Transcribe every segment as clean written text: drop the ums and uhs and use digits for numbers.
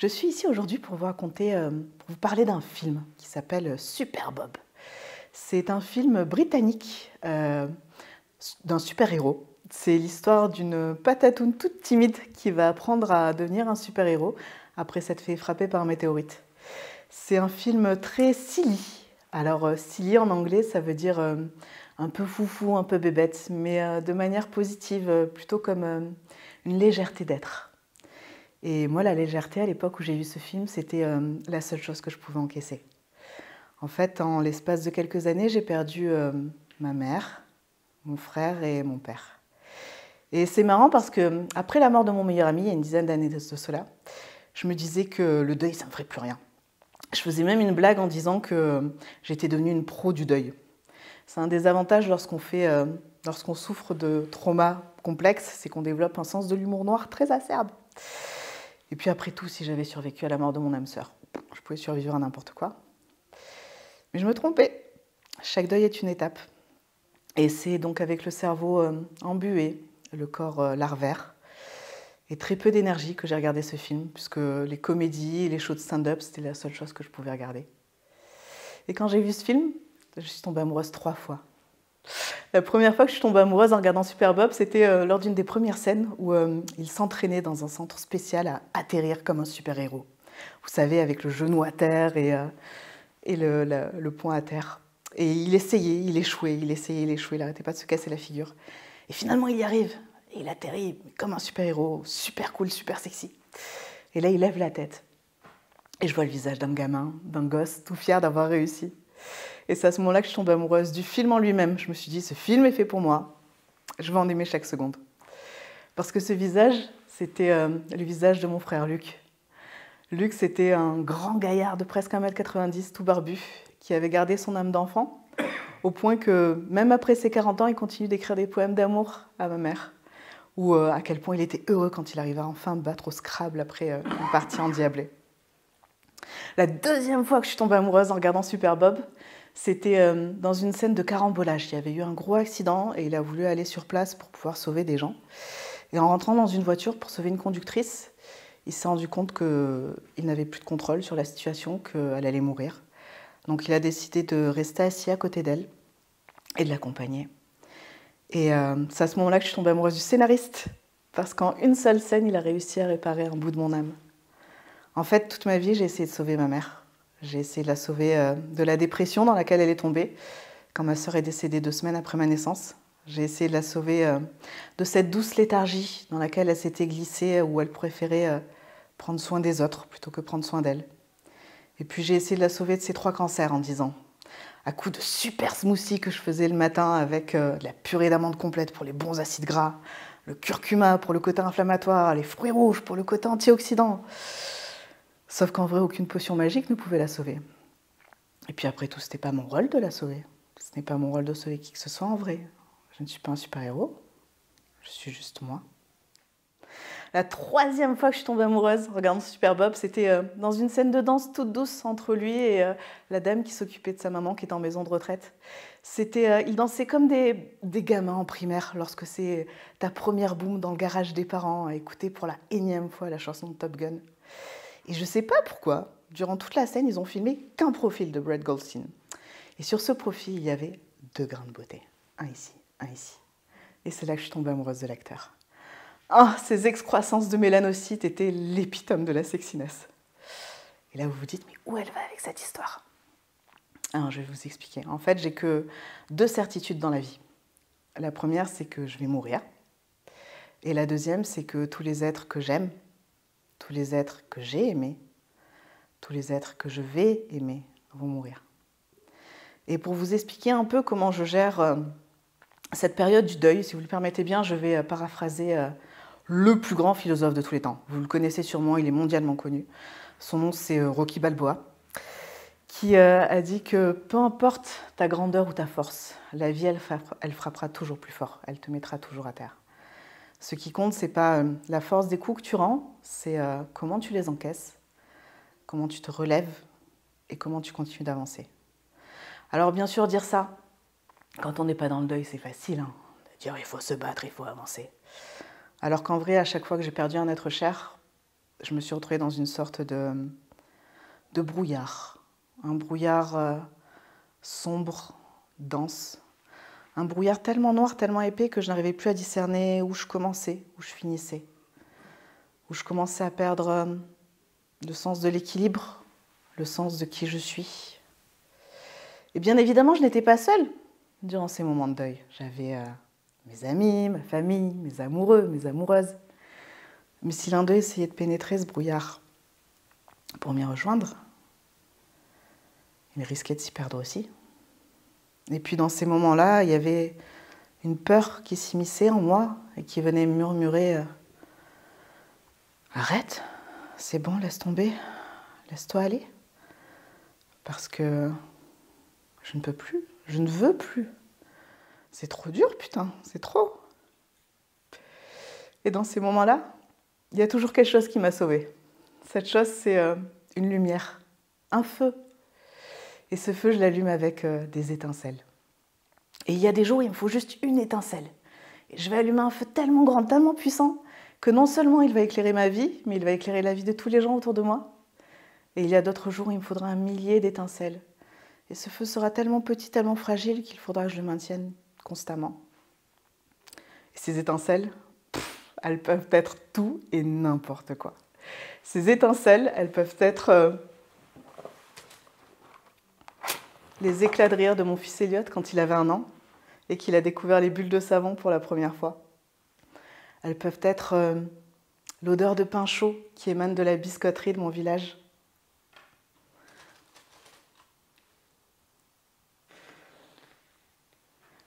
Je suis ici aujourd'hui pour vous raconter, pour vous parler d'un film qui s'appelle Super Bob. C'est un film britannique d'un super-héros. C'est l'histoire d'une patatoune toute timide qui va apprendre à devenir un super-héros après s'être fait frapper par un météorite. C'est un film très silly. Alors silly en anglais, ça veut dire un peu foufou, un peu bébête, mais de manière positive, plutôt comme une légèreté d'être. Et moi, la légèreté, à l'époque où j'ai vu ce film, c'était la seule chose que je pouvais encaisser. En fait, en l'espace de quelques années, j'ai perdu ma mère, mon frère et mon père. Et c'est marrant parce que après la mort de mon meilleur ami, il y a une dizaine d'années de cela, je me disais que le deuil, ça ne me ferait plus rien. Je faisais même une blague en disant que j'étais devenue une pro du deuil. C'est un des avantages lorsqu'on souffre de traumas complexes, c'est qu'on développe un sens de l'humour noir très acerbe. Et puis après tout, si j'avais survécu à la mort de mon âme sœur, je pouvais survivre à n'importe quoi. Mais je me trompais. Chaque deuil est une étape. Et c'est donc avec le cerveau embué, le corps larvaire, et très peu d'énergie que j'ai regardé ce film, puisque les comédies et les shows de stand-up, c'était la seule chose que je pouvais regarder. Et quand j'ai vu ce film, je suis tombée amoureuse 3 fois. La première fois que je suis tombée amoureuse en regardant Super Bob, c'était lors d'une des premières scènes où il s'entraînait dans un centre spécial à atterrir comme un super-héros. Vous savez, avec le genou à terre et le poing à terre. Et il essayait, il échouait, il essayait, il échouait, il n'arrêtait pas de se casser la figure. Et finalement, il y arrive. Et il atterrit comme un super-héros, super cool, super sexy. Et là, il lève la tête. Et je vois le visage d'un gamin, d'un gosse, tout fier d'avoir réussi. Et c'est à ce moment-là que je tombe amoureuse du film en lui-même. Je me suis dit, ce film est fait pour moi. Je vais en aimer chaque seconde. Parce que ce visage, c'était le visage de mon frère Luc. Luc, c'était un grand gaillard de presque 1m90, tout barbu, qui avait gardé son âme d'enfant, au point que, même après ses 40 ans, il continue d'écrire des poèmes d'amour à ma mère. Ou à quel point il était heureux quand il arriva enfin à battre au Scrabble après une partie endiablée. La deuxième fois que je suis tombée amoureuse en regardant Super Bob, c'était dans une scène de carambolage. Il y avait eu un gros accident et il a voulu aller sur place pour pouvoir sauver des gens. Et en rentrant dans une voiture pour sauver une conductrice, il s'est rendu compte qu'il n'avait plus de contrôle sur la situation, qu'elle allait mourir. Donc il a décidé de rester assis à côté d'elle et de l'accompagner. Et c'est à ce moment-là que je suis tombée amoureuse du scénariste, parce qu'en une seule scène, il a réussi à réparer un bout de mon âme. En fait, toute ma vie, j'ai essayé de sauver ma mère. J'ai essayé de la sauver de la dépression dans laquelle elle est tombée, quand ma sœur est décédée 2 semaines après ma naissance. J'ai essayé de la sauver de cette douce léthargie dans laquelle elle s'était glissée, où elle préférait prendre soin des autres plutôt que prendre soin d'elle. Et puis j'ai essayé de la sauver de ses 3 cancers en 10 ans, à coups de super smoothies que je faisais le matin avec de la purée d'amande complète pour les bons acides gras, le curcuma pour le côté inflammatoire, les fruits rouges pour le côté antioxydant. Sauf qu'en vrai, aucune potion magique ne pouvait la sauver. Et puis après tout, ce n'était pas mon rôle de la sauver. Ce n'est pas mon rôle de sauver qui que ce soit en vrai. Je ne suis pas un super-héros, je suis juste moi. La 3e fois que je suis tombée amoureuse en regardant Super Bob, c'était dans une scène de danse toute douce entre lui et la dame qui s'occupait de sa maman qui était en maison de retraite. Ils dansaient comme des gamins en primaire lorsque c'est ta première boum dans le garage des parents à écouter pour la énième fois la chanson de Top Gun. Et je ne sais pas pourquoi, durant toute la scène, ils ont filmé qu'un profil de Brett Goldstein. Et sur ce profil, il y avait 2 grains de beauté. Un ici, un ici. Et c'est là que je suis tombée amoureuse de l'acteur. Oh, ces excroissances de mélanocytes étaient l'épitome de la sexiness. Et là, vous vous dites, mais où elle va avec cette histoire? Alors, je vais vous expliquer. En fait, j'ai que 2 certitudes dans la vie. La première, c'est que je vais mourir. Et la deuxième, c'est que tous les êtres que j'aime, tous les êtres que j'ai aimés, tous les êtres que je vais aimer vont mourir. Et pour vous expliquer un peu comment je gère cette période du deuil, si vous le permettez bien, je vais paraphraser le plus grand philosophe de tous les temps. Vous le connaissez sûrement, il est mondialement connu. Son nom, c'est Rocky Balboa, qui a dit que peu importe ta grandeur ou ta force, la vie, elle frappera toujours plus fort, elle te mettra toujours à terre. Ce qui compte, ce n'est pas la force des coups que tu rends, c'est comment tu les encaisses, comment tu te relèves et comment tu continues d'avancer. Alors bien sûr, dire ça, quand on n'est pas dans le deuil, c'est facile, hein, de dire il faut se battre, il faut avancer. Alors qu'en vrai, à chaque fois que j'ai perdu un être cher, je me suis retrouvée dans une sorte de brouillard. Un brouillard sombre, dense. Un brouillard tellement noir, tellement épais que je n'arrivais plus à discerner où je commençais, où je finissais. Où je commençais à perdre le sens de l'équilibre, le sens de qui je suis. Et bien évidemment, je n'étais pas seule durant ces moments de deuil. J'avais mes amis, ma famille, mes amoureux, mes amoureuses. Mais si l'un d'eux essayait de pénétrer ce brouillard pour m'y rejoindre, il risquait de s'y perdre aussi. Et puis dans ces moments-là, il y avait une peur qui s'immisçait en moi et qui venait murmurer « Arrête, c'est bon, laisse tomber, laisse-toi aller. » Parce que je ne peux plus, je ne veux plus. C'est trop dur, putain, c'est trop. Et dans ces moments-là, il y a toujours quelque chose qui m'a sauvée. Cette chose, c'est une lumière, un feu. Et ce feu, je l'allume avec des étincelles. Et il y a des jours où il me faut juste une étincelle. Et je vais allumer un feu tellement grand, tellement puissant, que non seulement il va éclairer ma vie, mais il va éclairer la vie de tous les gens autour de moi. Et il y a d'autres jours où il me faudra un millier d'étincelles. Et ce feu sera tellement petit, tellement fragile qu'il faudra que je le maintienne constamment. Et ces étincelles, elles peuvent être tout et n'importe quoi. Ces étincelles, elles peuvent être les éclats de rire de mon fils Elliot quand il avait 1 an et qu'il a découvert les bulles de savon pour la première fois. Elles peuvent être l'odeur de pain chaud qui émane de la biscotterie de mon village.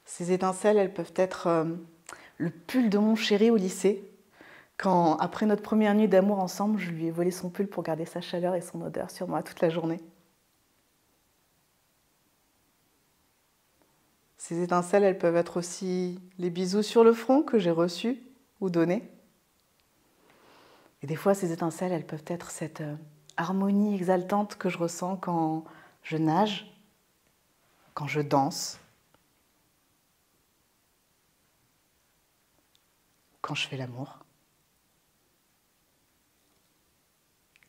Ces étincelles, elles peuvent être le pull de mon chéri au lycée, quand, après notre première nuit d'amour ensemble, je lui ai volé son pull pour garder sa chaleur et son odeur sur moi toute la journée. Ces étincelles, elles peuvent être aussi les bisous sur le front que j'ai reçus ou donnés. Et des fois, ces étincelles, elles peuvent être cette harmonie exaltante que je ressens quand je nage, quand je danse, quand je fais l'amour.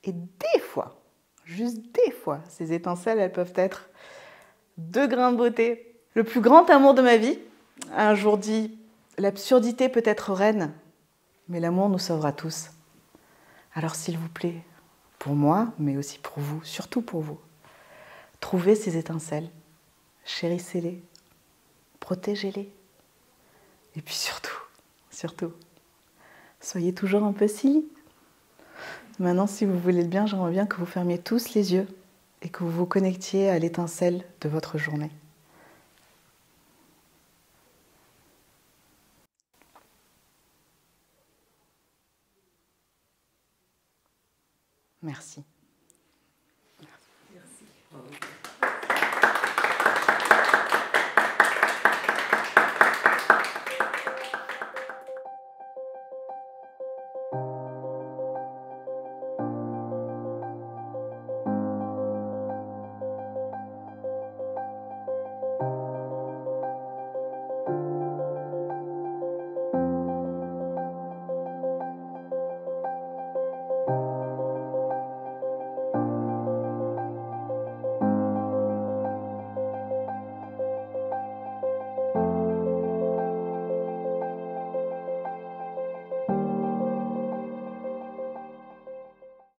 Et des fois, juste des fois, ces étincelles, elles peuvent être 2 grains de beauté. Le plus grand amour de ma vie, un jour dit, l'absurdité peut être reine, mais l'amour nous sauvera tous. Alors s'il vous plaît, pour moi, mais aussi pour vous, surtout pour vous, trouvez ces étincelles, chérissez-les, protégez-les. Et puis surtout, soyez toujours un peu silly. Maintenant, si vous voulez le bien, j'aimerais bien que vous fermiez tous les yeux et que vous vous connectiez à l'étincelle de votre journée. Merci. Merci.